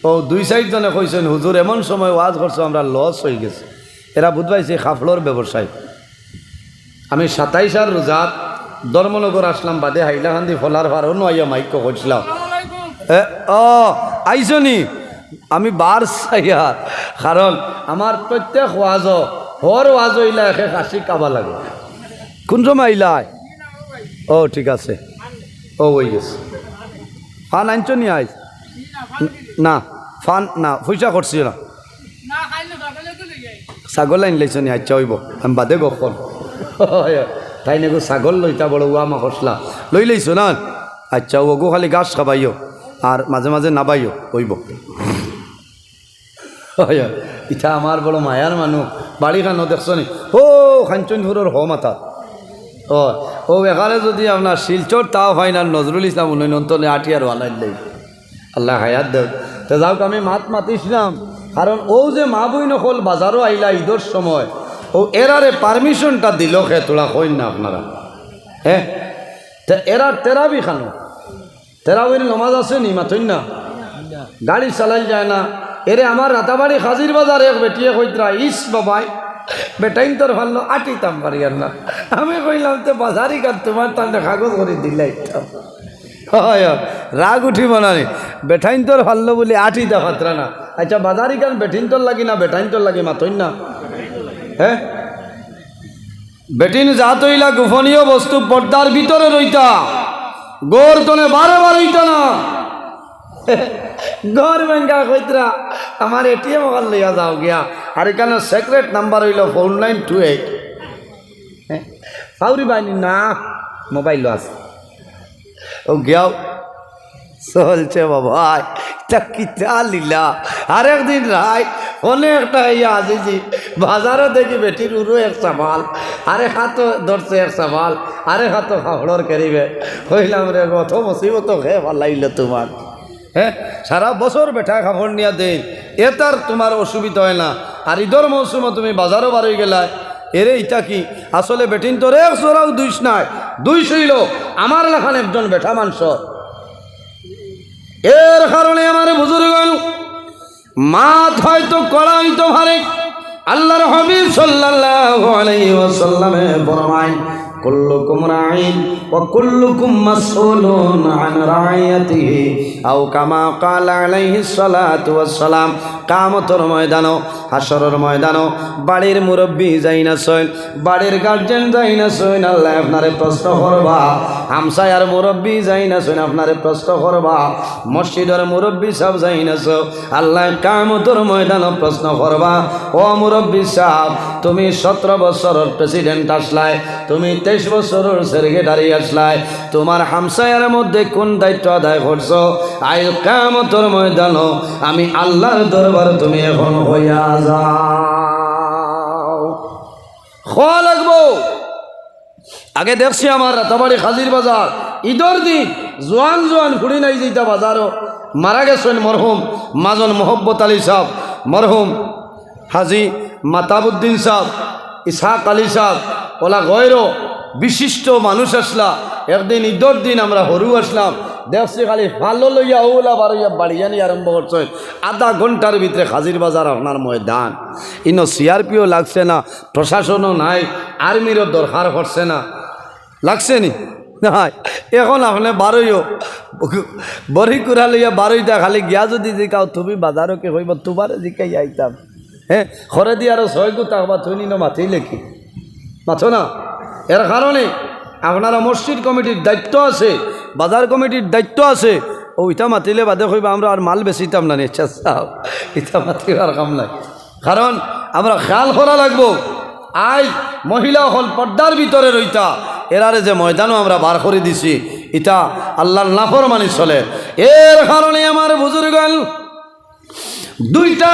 ও 2-4 জনে কইছেন হুজুর এমন সময় ওয়াজ করছো আমরা লস হয়ে গেছে। এরা বুধবাইছে খাফলোর ব্যবসায়। আমি 27 রোজাত ধর্মনগর আসলাম, বাদে হাইলাকান্দি ফলার ভার অন্য আইয়া মাইক করছিলাম। আইসনি আমি বার চাইয়া, কারণ আমার প্রত্যেক ওয়াজ হর ওয়াজ হইলা একে কাশি কাবা লাগে। কোন সময় আইলাই? ও ঠিক আছে, ও হয়ে গেছে। ফান আনছো নি আইস? না ফান না, পয়সা করছি না। ছাগল আইন লাইছ নি? আচ্ছা হইব, আমি বাদে গফল তাই নাকি ছাগল লইতা বড় উমা খসলা লই লাইছো না? আচ্ছা ওগো খালি গাছ খাবাইও আর মাঝে মাঝে নাবাইও হইব। ইটা আমার বড় মায়ার মানুষ। বাড়ি খানো দেখছো নি? ও খাঞ্চনপুরের হ মাথা। ও এখানে যদি আপনার শিলচর তাও হয় না, নজরুল ইসলাম উন্নয়ন আটিয়ার ওয়ালাই দেয়। আল্লাহ হায়াত দেব। তো যাওক, আমি মাতিছিলাম কারণ ও যে মা বই নকল বাজারও আইলা ঈদের সময়, ও এরারে পারমিশনটা দিল খে তোলা কইন না আপনারা। হ্যাঁ, তা এরার তেরাবি খানো, তেরাবির নমাজ আছে নি? মাতইন না, গাড়ি চালাই যায় না। এরে আমার রাতাবাড়ি হাজির বাজার এক বেটিয়ে কইতরা, ইস বাবাই বেটাইন তোর ভালো আটিতাম পারি আর না। আমি কইলাম তো বাজারি কার তোমার তাহলে কাগজ করে দিলাই। রাগ উঠিব না, বেঠাইন তোর ভাল্লো বলে আটিতা ফাতরা না। আচ্ছা বাজারি কান বেঠিন তোর লাগি না বেঠাইন তোর লাগি? মাতইন না। হ্যাঁ, বেটিন যা তৈলা গোপনীয় বস্তু পর্দার ভিতরে রইতা, গোর তনে বারে হইতা না। ঘর ব্যাংকা কইতরা আমার এটিএম ওখান লইয়া যাও গিয়া। আর এখানে সিক্রেট নাম্বার হইল 4928। সাউরি বাহিনী না মোবাইলও আছে ও গিয়াও চলছে বাবা কিতা লীলা আরেকদিন রায় অনেকটা ইয়া আজিজি বাজারও দেখি বেটির উড়ো এক সামাল আরে হাতও ধরছে এক সামাল আরে হাতও খাবড়র কেরিবে কইলাম রে কত মুসিবত খেয়ে ভাল লাগলো তোমার হ্যাঁ সারা বছর বেটা খাবড় নিয়ে দেন এ তার তোমার অসুবিধা হয় না আর ঈদর মৌসুমে তুমি বাজারও বারোই গেলা এরে ইটা কি আসলে বেটিন তোর এক চোরাও দুইশ নাই দুই শৈল আমার লেখান একজন বেটা মাংস এর কারণে আমার বুজুর্গ মাত হয়তো কড়া হইতো ভারে আল্লাহর হাবিব সাল্লাল্লাহু আলাইহি ওয়াসাল্লামে ফরমায় কুল্লুকুম রাঈন ওয়া কুল্লুকুম মাসউলুন আন রাইয়াতিহি আও কামা ক্বালা আলাইহিস সালাতু ওয়াস সালাম কিয়ামতের ময়দানো হাশরের ময়দানো বাড়ির মুরব্বি যাই না সইন বাড়ির গার্জিয়ান যাই না সইন আল্লাহ আপনারে প্রশ্ন করবা হামসায়ার মুরব্বি যাই না সইন আপনারে প্রশ্ন করবা মসজিদের মুরব্বি সব যাই না সো আল্লাহ কিয়ামতের ময়দানো প্রশ্ন করবা ও মুরব্বি সাহেব তুমি 17 বছরের প্রেসিডেন্ট আসলাই তুমি 23 বছরের সেক্রেটারি আসলাই তোমার হামসায়ার মধ্যে কোন দায়িত্ব আদায় করছো আইল কিয়ামতের ময়দানো আমি আল্লাহর দরবার তুমি এখন হইয়া যাও খোয়া লাগবো আগে দেখছি আমার রাতাবাড়ি হাজির বাজার ঈদর দিন জোয়ান জোয়ান ফুড়ি নাই যেটা বাজারও মারা গেছেন মরহুম মাজন মোহব্বত আলী সাহেব মরহুম হাজি মাতাবুদ্দিন সাহেব ইসহাক আলী সাহেব ওলা গয়রো বিশিষ্ট মানুষ আসলা একদিন ঈদর দিন আমরা হরু আসলাম দেখছি খালি ভালো লইয়া ওলা বাড়িয়া বাড়িয়ানি আরম্ভ করছেন আধা ঘন্টার ভিতরে হাজির বাজার আপনার ময়দান ইনো সিআরপিও লাগছে না প্রশাসনও নাই আর্মিরও দরকার করছে না লাগছে নি নাই এখন আপনি বারোইও বড়ি কুড়া লইয়া বারোইটা খালি গিয়া যদি জিকাও তুমি বাজারকে হইব তোমার জিকাই আইতাম হ্যাঁ ঘরে দিয়ে আরো 6 গুতা বা তুমি না মাথেই লেখি মাথো না এর কারণে আপনারা মসজিদ কমিটির দায়িত্ব আছে বাজার কমিটির দায়িত্ব আছে ও ইটা মাতিলে বাদে কইবা আমরা আর মাল বেচিতাম না নিচ্ছা চাও ইটা মাতিবার কাম নাই কারণ আমরা খেয়াল করা লাগবো আজ মহিলা হল পর্দার ভিতরে রইতা এরারে যে ময়দানও আমরা বার করে দিছি ইটা আল্লাহর নাফরমানি চলে এর কারণে আমার বুজুর্গ দুইটা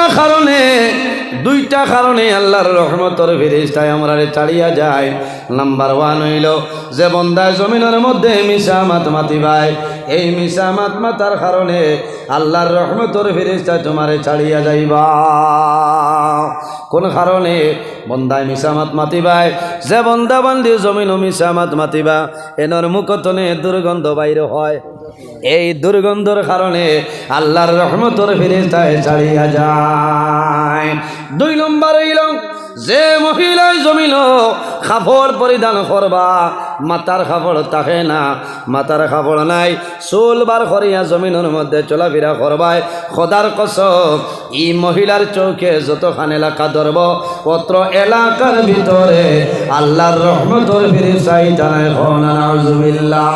কারণে আল্লাহর রহমতের ফেরেশতায় আমরারে ছাড়িয়া যায় নাম্বার 1 হইল যে বন্দায় জমিনের মধ্যে মিশা মাত মাতিবাই এই মিশা মাত মাতার কারণে আল্লাহর রহমতের ফেরেশতায় তোমারে ছাড়িয়া যাইবা কোন কারণে বন্দায় মিশা মাত মাতিবাই যে বন্দা বান্দি জমিন মিশা মাত মাতিবা এনর মুখতনে দুর্গন্ধ বাইর হয় এই দুর্গন্ধর কারণে আল্লাহর রহমতের ফেরেশতায় ছাড়িয়া যায় 2 নম্বর হইল যে মহিলায় জমিন কাপড় পরিধান করবা মাতার কাপড় থাকে না মাতার কাপড় নাই চুল বার করিয়া জমিনের মধ্যে চলাফেরা করবায় খোদার কসম এই মহিলার চোখে যতখান এলাকা ধরব অত্র এলাকার ভিতরে আল্লাহর রহমতের ফেরেশতায় জানায় নাউজুবিল্লাহ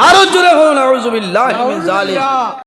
আরো জোরে নাউজুবিল্লাহ মিন জালিক